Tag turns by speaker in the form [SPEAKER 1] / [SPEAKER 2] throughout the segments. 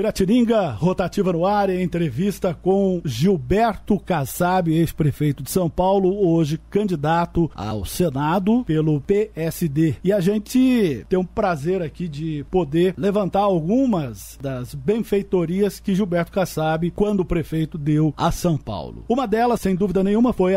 [SPEAKER 1] Piratininga, rotativa no ar, em entrevista com Gilberto Kassab, ex-prefeito de São Paulo, hoje candidato ao Senado pelo PSD. E a gente tem um prazer aqui de poder levantar algumas das benfeitorias que Gilberto Kassab, quando prefeito, deu a São Paulo. Uma delas, sem dúvida nenhuma, foi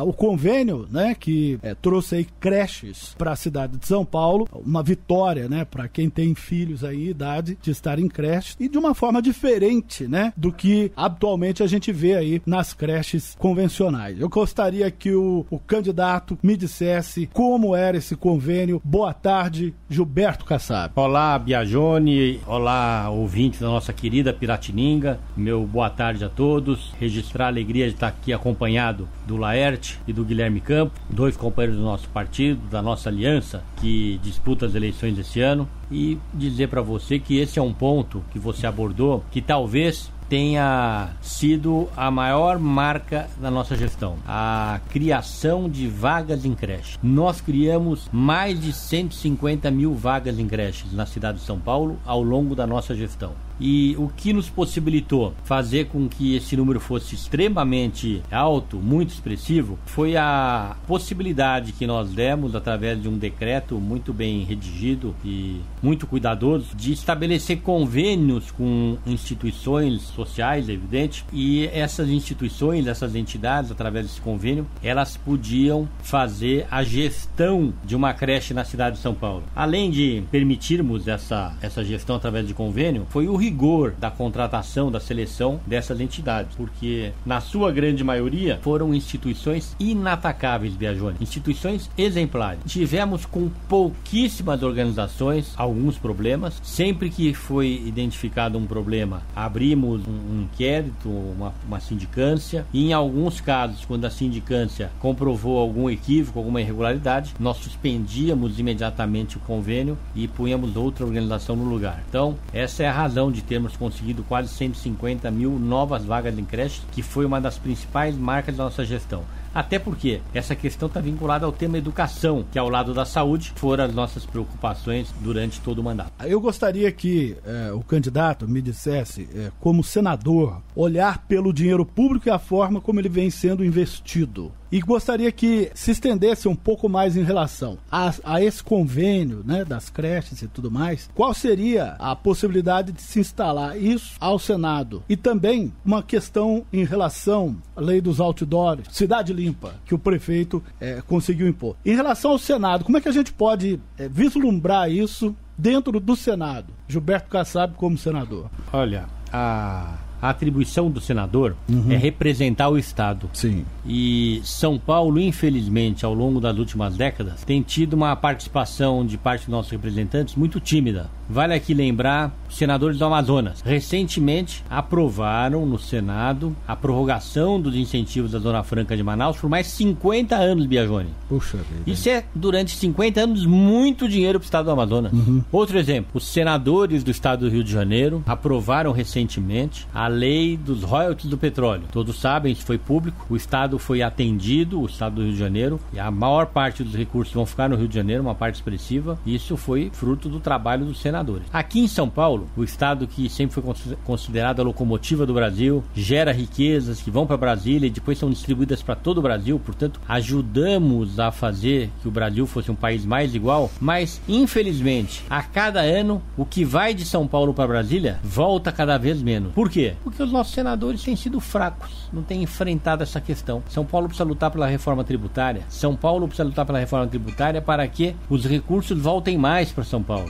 [SPEAKER 1] o convênio, né, que trouxe aí creches para a cidade de São Paulo, uma vitória, né, para quem tem filhos aí, idade de estar em creche, e de uma forma diferente, né, do que habitualmente a gente vê aí nas creches convencionais. Eu gostaria que o candidato me dissesse como era esse convênio. Boa tarde, Gilberto Kassab.
[SPEAKER 2] Olá, Biagione, olá, ouvintes da nossa querida Piratininga, meu boa tarde a todos. Registrar a alegria de estar aqui acompanhado do Laerte e do Guilherme Campos, dois companheiros do nosso partido, da nossa aliança, que disputa as eleições desse ano, e dizer para você que esse é um ponto que você abordou, que talvez tenha sido a maior marca da nossa gestão, a criação de vagas em creche. Nós criamos mais de 150 mil vagas em creches na cidade de São Paulo ao longo da nossa gestão. E o que nos possibilitou fazer com que esse número fosse extremamente alto, muito expressivo, foi a possibilidade que nós demos, através de um decreto muito bem redigido e muito cuidadoso, de estabelecer convênios com instituições sociais, é evidente, e essas instituições, essas entidades, através desse convênio, elas podiam fazer a gestão de uma creche na cidade de São Paulo. Além de permitirmos essa gestão através de convênio, foi o rigor da contratação, da seleção dessas entidades, porque na sua grande maioria foram instituições inatacáveis, Biagione, instituições exemplares. Tivemos com pouquíssimas organizações alguns problemas. Sempre que foi identificado um problema, abrimos um inquérito, uma sindicância, e em alguns casos, quando a sindicância comprovou algum equívoco, alguma irregularidade, nós suspendíamos imediatamente o convênio e punhamos outra organização no lugar. Então, essa é a razão de termos conseguido quase 150 mil novas vagas em creche, que foi uma das principais marcas da nossa gestão. Até porque essa questão está vinculada ao tema educação, que ao lado da saúde foram as nossas preocupações durante todo o mandato.
[SPEAKER 1] Eu gostaria que o candidato me dissesse, como senador, olhar pelo dinheiro público e a forma como ele vem sendo investido. E gostaria que se estendesse um pouco mais em relação a esse convênio, né, das creches e tudo mais. Qual seria a possibilidade de se instalar isso ao Senado? E também uma questão em relação à lei dos outdoors, cidade limpa, que o prefeito conseguiu impor. Em relação ao Senado, como é que a gente pode vislumbrar isso dentro do Senado? Gilberto Kassab como senador.
[SPEAKER 2] Olha, a atribuição do senador é representar o Estado.
[SPEAKER 1] Sim.
[SPEAKER 2] E São Paulo, infelizmente, ao longo das últimas décadas, tem tido uma participação de parte dos nossos representantes muito tímida. Vale aqui lembrar os senadores do Amazonas. Recentemente aprovaram no Senado a prorrogação dos incentivos da Zona Franca de Manaus por mais 50 anos, Biagione.
[SPEAKER 1] Puxa vida.
[SPEAKER 2] Isso é, durante 50 anos, muito dinheiro para o estado do Amazonas. Outro exemplo, os senadores do estado do Rio de Janeiro aprovaram recentemente a lei dos royalties do petróleo. Todos sabem, isso foi público. O estado foi atendido, o estado do Rio de Janeiro, e a maior parte dos recursos vão ficar no Rio de Janeiro, uma parte expressiva. Isso foi fruto do trabalho dos senadores. Aqui em São Paulo, o estado que sempre foi considerado a locomotiva do Brasil, gera riquezas que vão para Brasília e depois são distribuídas para todo o Brasil. Portanto, ajudamos a fazer que o Brasil fosse um país mais igual, mas infelizmente, a cada ano, o que vai de São Paulo para Brasília volta cada vez menos. Por quê? Porque os nossos senadores têm sido fracos, não têm enfrentado essa questão. São Paulo precisa lutar pela reforma tributária. São Paulo precisa lutar pela reforma tributária para que os recursos voltem mais para São Paulo.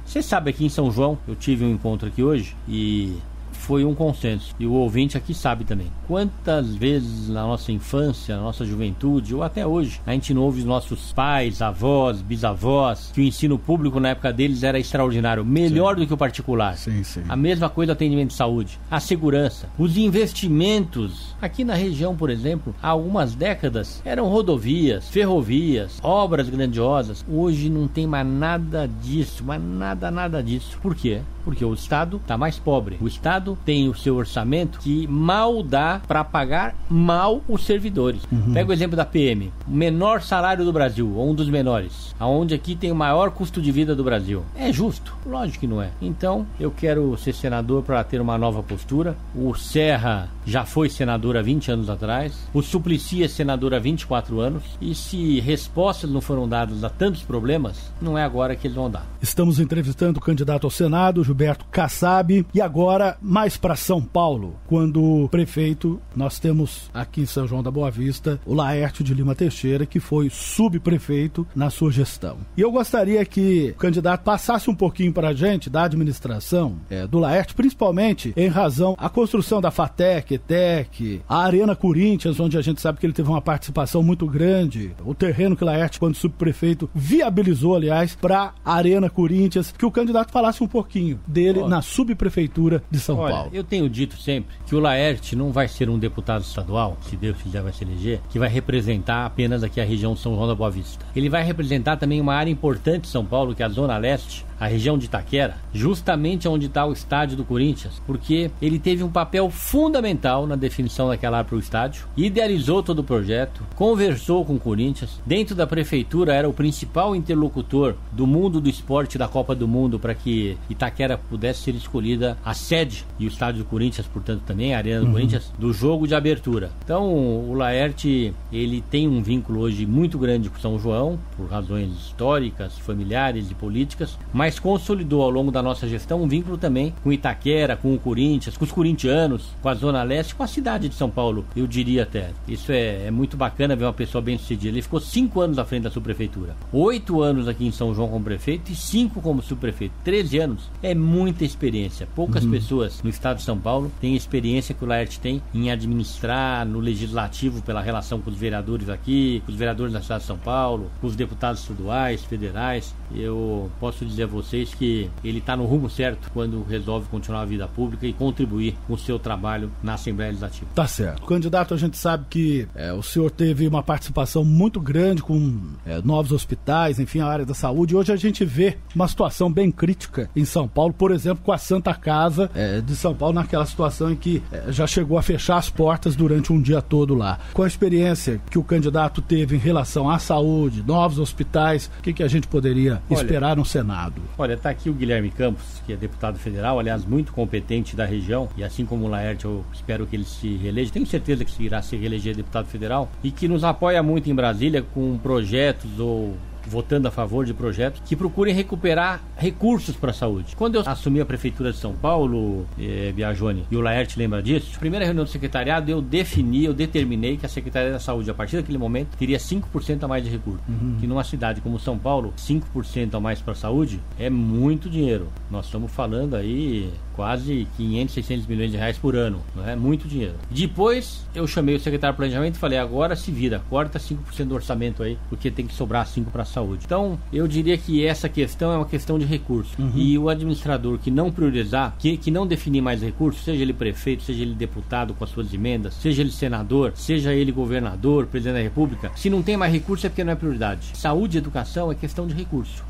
[SPEAKER 2] Você sabe, aqui em São João, eu tive um encontro aqui hoje e foi um consenso, e o ouvinte aqui sabe também. Quantas vezes na nossa infância, na nossa juventude, ou até hoje, a gente não ouve os nossos pais, avós, bisavós, que o ensino público na época deles era extraordinário, melhor do que o particular.
[SPEAKER 1] Sim, sim.
[SPEAKER 2] A mesma coisa, atendimento de saúde, a segurança, os investimentos. Aqui na região, por exemplo, há algumas décadas, eram rodovias, ferrovias, obras grandiosas. Hoje não tem mais nada disso, mas nada disso. Por quê? Porque o Estado está mais pobre. O Estado tem o seu orçamento que mal dá para pagar mal os servidores. Pega o exemplo da PM, o menor salário do Brasil, ou um dos menores, aonde aqui tem o maior custo de vida do Brasil. É justo? Lógico que não é. Então, eu quero ser senador para ter uma nova postura. O Serra já foi senador há 20 anos atrás, o Suplicy é senador há 24 anos, e se respostas não foram dadas a tantos problemas, não é agora que eles vão dar.
[SPEAKER 1] Estamos entrevistando o candidato ao Senado, Gilberto Kassab, e agora mais para São Paulo, quando prefeito, nós temos aqui em São João da Boa Vista o Laércio de Lima Teixeira, que foi subprefeito na sua gestão. E eu gostaria que o candidato passasse um pouquinho para a gente da administração do Laércio, principalmente em razão à construção da FATEC, ETEC, a Arena Corinthians, onde a gente sabe que ele teve uma participação muito grande, o terreno que o Laércio, quando subprefeito, viabilizou, aliás, para a Arena Corinthians, que o candidato falasse um pouquinho dele na subprefeitura de São Paulo.
[SPEAKER 2] Eu tenho dito sempre que o Laércio não vai ser um deputado estadual, se Deus quiser vai se eleger, que vai representar apenas aqui a região de São João da Boa Vista. Ele vai representar também uma área importante de São Paulo, que é a Zona Leste, a região de Itaquera, justamente onde está o estádio do Corinthians, porque ele teve um papel fundamental na definição daquela área para o estádio, idealizou todo o projeto, conversou com o Corinthians, dentro da prefeitura era o principal interlocutor do mundo do esporte da Copa do Mundo para que Itaquera pudesse ser escolhida a sede, e o estádio do Corinthians, portanto, também a Arena do Corinthians, do jogo de abertura. Então, o Laércio, ele tem um vínculo hoje muito grande com São João, por razões históricas, familiares e políticas, mas consolidou ao longo da nossa gestão um vínculo também com Itaquera, com o Corinthians, com os corintianos, com a Zona Leste, com a cidade de São Paulo, eu diria até. Isso é muito bacana ver uma pessoa bem sucedida. Ele ficou 5 anos à frente da subprefeitura, 8 anos aqui em São João como prefeito e 5 como subprefeito. 13 anos é muita experiência. Poucas pessoas no estado de São Paulo têm a experiência que o Laércio tem em administrar no legislativo pela relação com os vereadores aqui, com os vereadores da cidade de São Paulo, com os deputados estaduais, federais. Eu posso dizer a vocês que ele está no rumo certo quando resolve continuar a vida pública e contribuir com o seu trabalho na Assembleia Legislativa.
[SPEAKER 1] Tá certo. Candidato, a gente sabe que o senhor teve uma participação muito grande com novos hospitais, enfim, a área da saúde. Hoje a gente vê uma situação bem crítica em São Paulo, por exemplo, com a Santa Casa de São Paulo, naquela situação em que já chegou a fechar as portas durante um dia todo lá. Com a experiência que o candidato teve em relação à saúde, novos hospitais, o que a gente poderia esperar no Senado?
[SPEAKER 2] Olha, está aqui o Guilherme Campos, que é deputado federal, aliás, muito competente da região, e assim como o Laércio, eu espero que ele se reeleja, tenho certeza que irá se reeleger deputado federal, e que nos apoia muito em Brasília com projetos ou votando a favor de projetos que procurem recuperar recursos para a saúde. Quando eu assumi a prefeitura de São Paulo, Biagione, e o Laércio lembra disso, a primeira reunião do secretariado eu determinei que a Secretaria da Saúde, a partir daquele momento, teria 5% a mais de recursos. Que numa cidade como São Paulo, 5% a mais para a saúde é muito dinheiro. Nós estamos falando aí quase 500, 600 milhões de reais por ano, não é? Muito dinheiro. Depois eu chamei o secretário de Planejamento e falei, agora se vira, corta 5% do orçamento aí, porque tem que sobrar 5% para a saúde. Então, eu diria que essa questão é uma questão de recurso. E o administrador que não priorizar, que não definir mais recursos, seja ele prefeito, seja ele deputado com as suas emendas, seja ele senador, seja ele governador, presidente da república, se não tem mais recurso é porque não é prioridade. Saúde e educação é questão de recurso.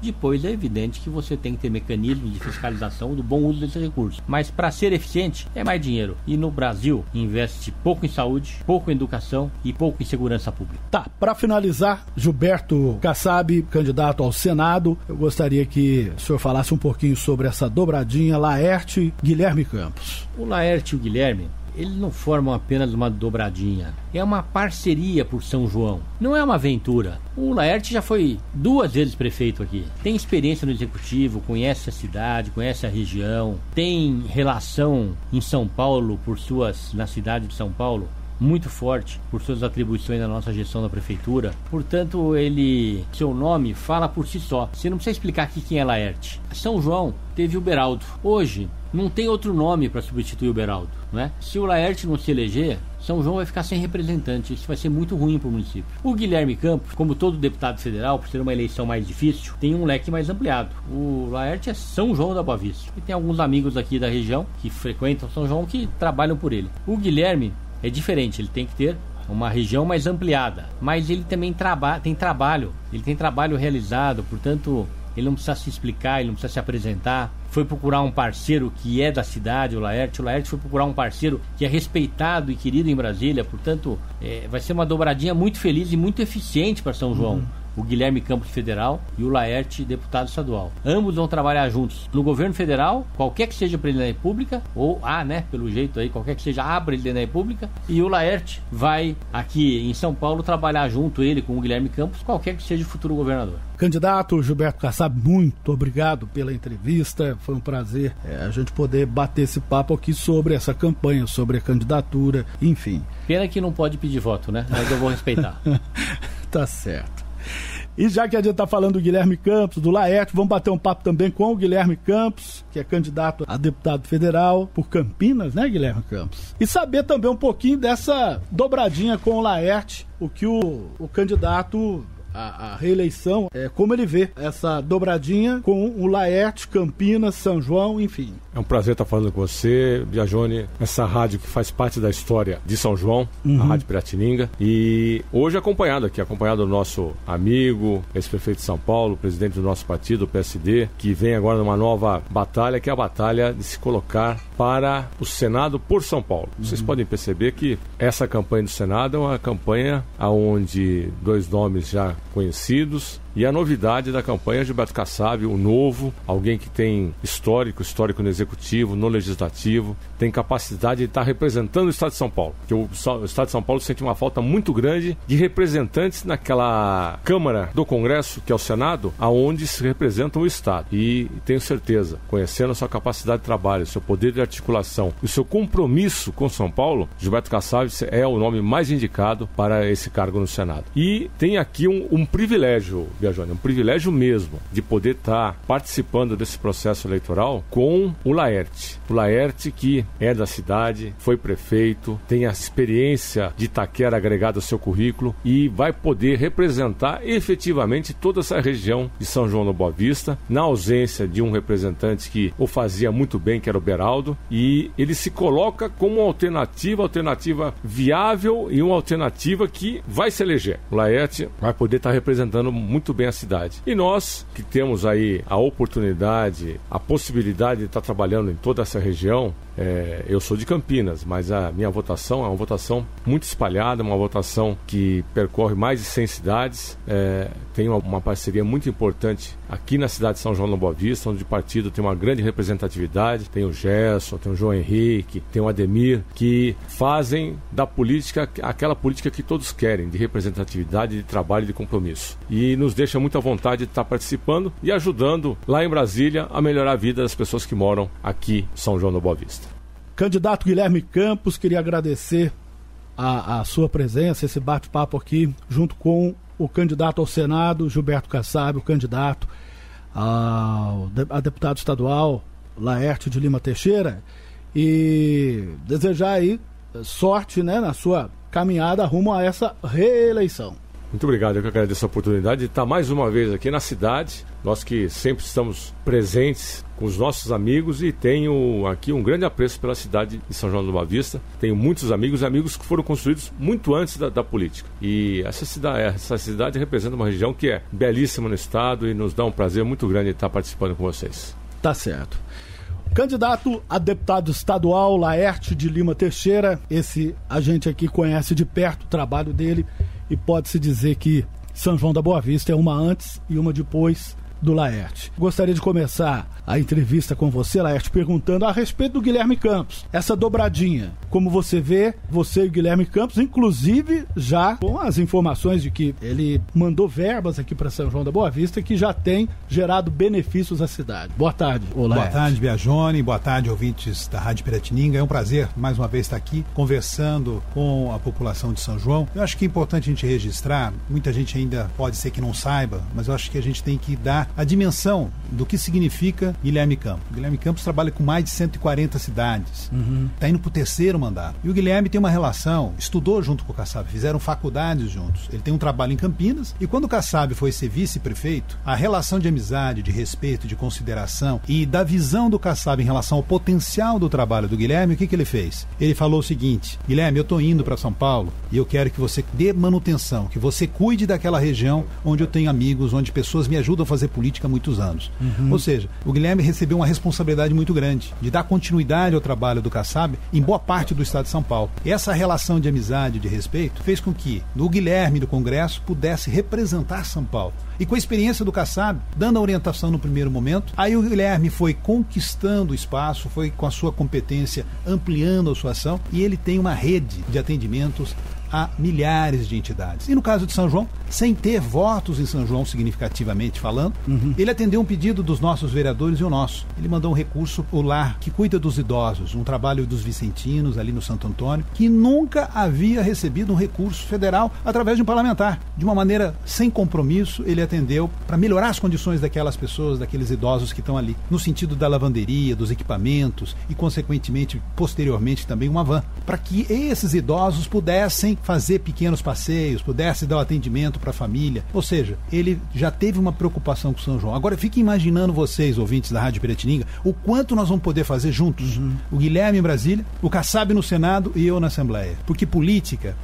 [SPEAKER 2] Depois é evidente que você tem que ter mecanismos de fiscalização do bom uso desse recurso. Mas para ser eficiente é mais dinheiro. E no Brasil investe pouco em saúde, pouco em educação e pouco em segurança pública.
[SPEAKER 1] Tá, para finalizar, Gilberto Kassab, candidato ao Senado, eu gostaria que o senhor falasse um pouquinho sobre essa dobradinha Laércio Guilherme Campos.
[SPEAKER 2] O Laércio e o Guilherme, eles não formam apenas uma dobradinha, é uma parceria por São João, não é uma aventura. O Laércio já foi 2 vezes prefeito aqui, tem experiência no executivo, conhece a cidade, conhece a região, tem relação em São Paulo na cidade de São Paulo, muito forte por suas atribuições na nossa gestão da prefeitura. Portanto, seu nome fala por si só. Você não precisa explicar aqui quem é Laércio. São João teve o Beraldo. Hoje, não tem outro nome para substituir o Beraldo, não é? Se o Laércio não se eleger, São João vai ficar sem representante. Isso vai ser muito ruim para o município. O Guilherme Campos, como todo deputado federal, por ser uma eleição mais difícil, tem um leque mais ampliado. O Laércio é São João da Boa Vista. E tem alguns amigos aqui da região que frequentam São João que trabalham por ele. O Guilherme é diferente, ele tem que ter uma região mais ampliada, mas ele também tem trabalho realizado, portanto ele não precisa se explicar, ele não precisa se apresentar. Foi procurar um parceiro que é da cidade, o Laerte foi procurar um parceiro que é respeitado e querido em Brasília, portanto, vai ser uma dobradinha muito feliz e muito eficiente para São João. O Guilherme Campos federal e o Laerte deputado estadual. Ambos vão trabalhar juntos no governo federal, qualquer que seja o presidente da República, ou pelo jeito aí, qualquer que seja a presidente da República, e o Laerte vai aqui em São Paulo trabalhar junto, ele com o Guilherme Campos, qualquer que seja o futuro governador.
[SPEAKER 1] Candidato Gilberto Kassab, muito obrigado pela entrevista, foi um prazer a gente poder bater esse papo aqui sobre essa campanha, sobre a candidatura, enfim.
[SPEAKER 2] Pena que não pode pedir voto, né? Mas eu vou respeitar.
[SPEAKER 1] Tá certo. E já que a gente está falando do Guilherme Campos, do Laerte, vamos bater um papo também com o Guilherme Campos, que é candidato a deputado federal por Campinas, né, Guilherme Campos? E saber também um pouquinho dessa dobradinha com o Laerte, o que o candidato a reeleição, como ele vê essa dobradinha com o Laerte, Campinas, São João, enfim.
[SPEAKER 3] É um prazer estar falando com você, Biagione, essa rádio que faz parte da história de São João, a Rádio Piratininga, e hoje acompanhado do nosso amigo, ex-prefeito de São Paulo, presidente do nosso partido, o PSD, que vem agora numa nova batalha, que é a batalha de se colocar para o Senado por São Paulo. Vocês podem perceber que essa campanha do Senado é uma campanha onde dois nomes já conhecidos, e a novidade da campanha é Gilberto Kassab, o novo, alguém que tem histórico no executivo, no legislativo, tem capacidade de estar representando o Estado de São Paulo. Porque o Estado de São Paulo sente uma falta muito grande de representantes naquela Câmara do Congresso, que é o Senado, aonde se representa o Estado. E tenho certeza, conhecendo a sua capacidade de trabalho, o seu poder de articulação, o seu compromisso com São Paulo, Gilberto Kassab é o nome mais indicado para esse cargo no Senado. E tem aqui um privilégio, Biagione, um privilégio mesmo de poder estar participando desse processo eleitoral com o Laerte. O Laerte, que é da cidade, foi prefeito, tem a experiência de Itaquera agregada ao seu currículo e vai poder representar efetivamente toda essa região de São João da Boa Vista, na ausência de um representante que o fazia muito bem, que era o Beraldo, e ele se coloca como uma alternativa viável e uma alternativa que vai se eleger. O Laerte vai poder estar representando muito bem a cidade. E nós, que temos aí a oportunidade, a possibilidade de estar trabalhando em toda essa região, eu sou de Campinas, mas a minha votação é uma votação muito espalhada, uma votação que percorre mais de 100 cidades, tem uma parceria muito importante aqui na cidade de São João da Boa Vista, onde o partido tem uma grande representatividade, tem o Gerson, tem o João Henrique, tem o Ademir, que fazem da política aquela política que todos querem, de representatividade, de trabalho e de compromisso. E nos deixa muito à vontade de estar participando e ajudando lá em Brasília a melhorar a vida das pessoas que moram aqui em São João da Boa Vista.
[SPEAKER 1] Candidato Guilherme Campos, queria agradecer a sua presença, esse bate-papo aqui, junto com o candidato ao Senado, Gilberto Kassab, o candidato a deputado estadual, Laerte de Lima Teixeira, e desejar aí sorte, né, na sua caminhada rumo a essa reeleição.
[SPEAKER 3] Muito obrigado, eu que agradeço a oportunidade de estar mais uma vez aqui na cidade, nós que sempre estamos presentes com os nossos amigos e tenho aqui um grande apreço pela cidade de São João da Boa Vista. Tenho muitos amigos que foram construídos muito antes da política. E essa cidade representa uma região que é belíssima no estado e nos dá um prazer muito grande estar participando com vocês.
[SPEAKER 1] Tá certo. Candidato a deputado estadual, Laerte de Lima Teixeira, esse a gente aqui conhece de perto o trabalho dele e pode-se dizer que São João da Boa Vista é uma antes e uma depois do Laerte. Gostaria de começar a entrevista com você, Laerte, perguntando a respeito do Guilherme Campos. Essa dobradinha, como você vê, você e o Guilherme Campos, inclusive já com as informações de que ele mandou verbas aqui para São João da Boa Vista que já tem gerado benefícios à cidade. Boa tarde, Laerte.
[SPEAKER 4] Boa tarde, Biagione. Boa tarde, ouvintes da Rádio Piratininga. É um prazer, mais uma vez, estar aqui conversando com a população de São João. Eu acho que é importante a gente registrar, muita gente ainda pode ser que não saiba, mas eu acho que a gente tem que dar a dimensão do que significa Guilherme Campos. O Guilherme Campos trabalha com mais de 140 cidades. Está indo para o terceiro mandato. E o Guilherme tem uma relação, estudou junto com o Kassab, fizeram faculdades juntos. Ele tem um trabalho em Campinas e quando o Kassab foi ser vice-prefeito, a relação de amizade, de respeito, de consideração e da visão do Kassab em relação ao potencial do trabalho do Guilherme, o que ele fez? Ele falou o seguinte: Guilherme, eu estou indo para São Paulo e eu quero que você dê manutenção, que você cuide daquela região onde eu tenho amigos, onde pessoas me ajudam a fazer política. política há muitos anos. Ou seja, o Guilherme recebeu uma responsabilidade muito grande de dar continuidade ao trabalho do Kassab em boa parte do estado de São Paulo. E essa relação de amizade e de respeito fez com que o Guilherme do Congresso pudesse representar São Paulo. E com a experiência do Kassab, dando a orientação no primeiro momento, aí o Guilherme foi conquistando o espaço, foi com a sua competência ampliando a sua ação, e ele tem uma rede de atendimentos a milhares de entidades. E no caso de São João, sem ter votos em São João significativamente falando, ele atendeu um pedido dos nossos vereadores e o nosso. Ele mandou um recurso, o Lar que Cuida dos Idosos, um trabalho dos vicentinos ali no Santo Antônio, que nunca havia recebido um recurso federal através de um parlamentar. De uma maneira sem compromisso, ele atendeu para melhorar as condições daquelas pessoas, daqueles idosos que estão ali, no sentido da lavanderia, dos equipamentos e, consequentemente, posteriormente também uma van, para que esses idosos pudessem fazer pequenos passeios, pudesse dar o atendimento para a família. Ou seja, ele já teve uma preocupação com São João. Agora fiquem imaginando vocês, ouvintes da Rádio Piratininga, o quanto nós vamos poder fazer juntos. O Guilherme em Brasília, o Kassab no Senado e eu na Assembleia. Porque política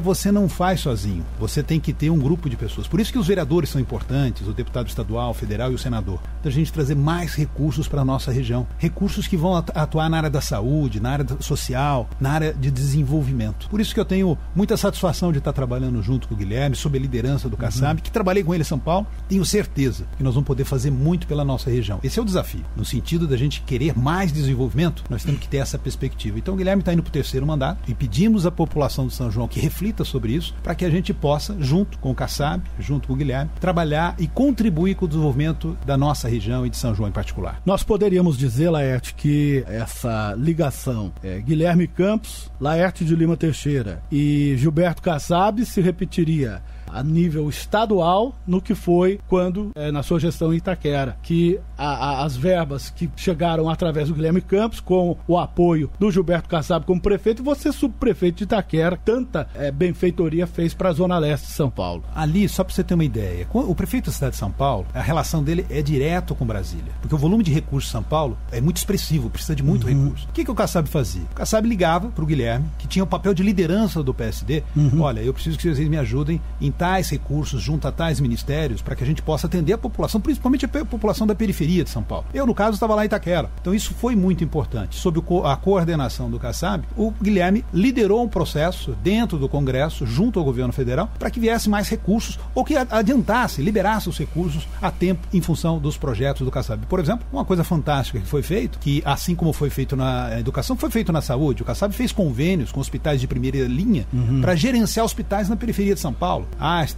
[SPEAKER 4] você não faz sozinho. Você tem que ter um grupo de pessoas. Por isso que os vereadores são importantes, o deputado estadual, federal e o senador. Da gente trazer mais recursos para a nossa região. Recursos que vão atuar na área da saúde, na área social, na área de desenvolvimento. Por isso que eu tenho muita satisfação de estar trabalhando junto com o Guilherme, sob a liderança do Kassab, que trabalhei com ele em São Paulo. Tenho certeza que nós vamos poder fazer muito pela nossa região. Esse é o desafio. No sentido da gente querer mais desenvolvimento, nós temos que ter essa perspectiva. Então o Guilherme está indo para o 3º mandato e pedimos à população de São João que reflita sobre isso, para que a gente possa, junto com o Kassab, junto com o Guilherme, trabalhar e contribuir com o desenvolvimento da nossa região e de São João em particular.
[SPEAKER 1] Nós poderíamos dizer, Laerte, que essa ligação Guilherme Campos, Laerte de Lima Teixeira e Gilberto Kassab se repetiria a nível estadual no que foi quando, na sua gestão em Itaquera, que as verbas que chegaram através do Guilherme Campos, com o apoio do Gilberto Kassab como prefeito, e você subprefeito de Itaquera, tanta benfeitoria fez para a Zona Leste de São Paulo.
[SPEAKER 4] Ali, só para você ter uma ideia, o prefeito da cidade de São Paulo, a relação dele é direto com Brasília, porque o volume de recursos de São Paulo é muito expressivo, precisa de muito recurso. O que o Kassab fazia? O Kassab ligava para o Guilherme, que tinha o papel de liderança do PSD, olha, eu preciso que vocês me ajudem em tais recursos junto a tais ministérios para que a gente possa atender a população, principalmente a população da periferia de São Paulo. Eu, no caso, estava lá em Itaquera. Então isso foi muito importante. Sob a coordenação do Kassab, o Guilherme liderou um processo dentro do Congresso, junto ao governo federal, para que viesse mais recursos ou que adiantasse, liberasse os recursos a tempo em função dos projetos do Kassab. Por exemplo, uma coisa fantástica que foi feito, que assim como foi feito na educação, foi feito na saúde. O Kassab fez convênios com hospitais de primeira linha para gerenciar hospitais na periferia de São Paulo.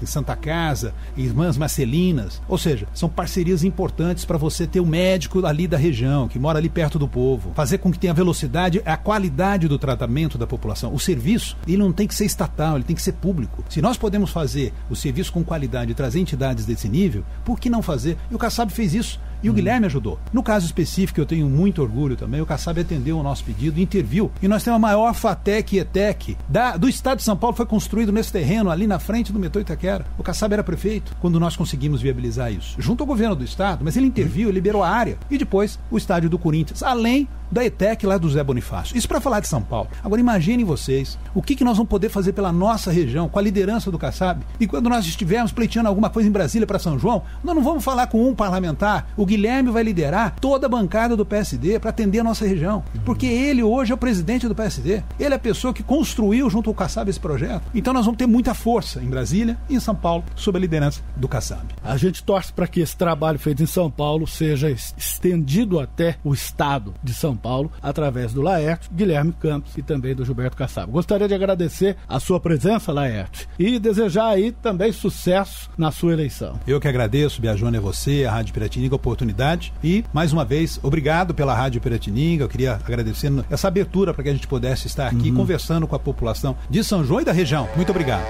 [SPEAKER 4] Santa Casa, Irmãs Marcelinas, ou seja, são parcerias importantes para você ter um médico ali da região, que mora ali perto do povo, fazer com que tenha velocidade, a qualidade do tratamento da população. O serviço, ele não tem que ser estatal, ele tem que ser público. Se nós podemos fazer o serviço com qualidade e trazer entidades desse nível, por que não fazer? E o Kassab fez isso. E o Guilherme ajudou. No caso específico, eu tenho muito orgulho também, o Kassab atendeu o nosso pedido, interviu, e nós temos a maior FATEC e ETEC do estado de São Paulo, foi construído nesse terreno, ali na frente do metrô Itaquera. O Kassab era prefeito quando nós conseguimos viabilizar isso, junto ao governo do estado, mas ele interviu, liberou a área, e depois o estádio do Corinthians, além da ETEC lá do Zé Bonifácio. Isso para falar de São Paulo. Agora imaginem vocês o que nós vamos poder fazer pela nossa região, com a liderança do Kassab, e quando nós estivermos pleiteando alguma coisa em Brasília para São João, nós não vamos falar com um parlamentar. O Guilherme vai liderar toda a bancada do PSD para atender a nossa região, porque ele hoje é o presidente do PSD. Ele é a pessoa que construiu junto ao Kassab esse projeto. Então nós vamos ter muita força em Brasília e em São Paulo, sob a liderança do Kassab.
[SPEAKER 1] A gente torce para que esse trabalho feito em São Paulo seja estendido até o estado de São Paulo, através do Laerte, Guilherme Campos e também do Gilberto Kassab. Gostaria de agradecer a sua presença, Laerte, e desejar aí também sucesso na sua eleição.
[SPEAKER 4] Eu que agradeço, Biajone, a você, a Rádio Piratininga, a oportunidade, e, mais uma vez, obrigado pela Rádio Piratininga. Eu queria agradecer essa abertura para que a gente pudesse estar aqui conversando com a população de São João e da região. Muito obrigado.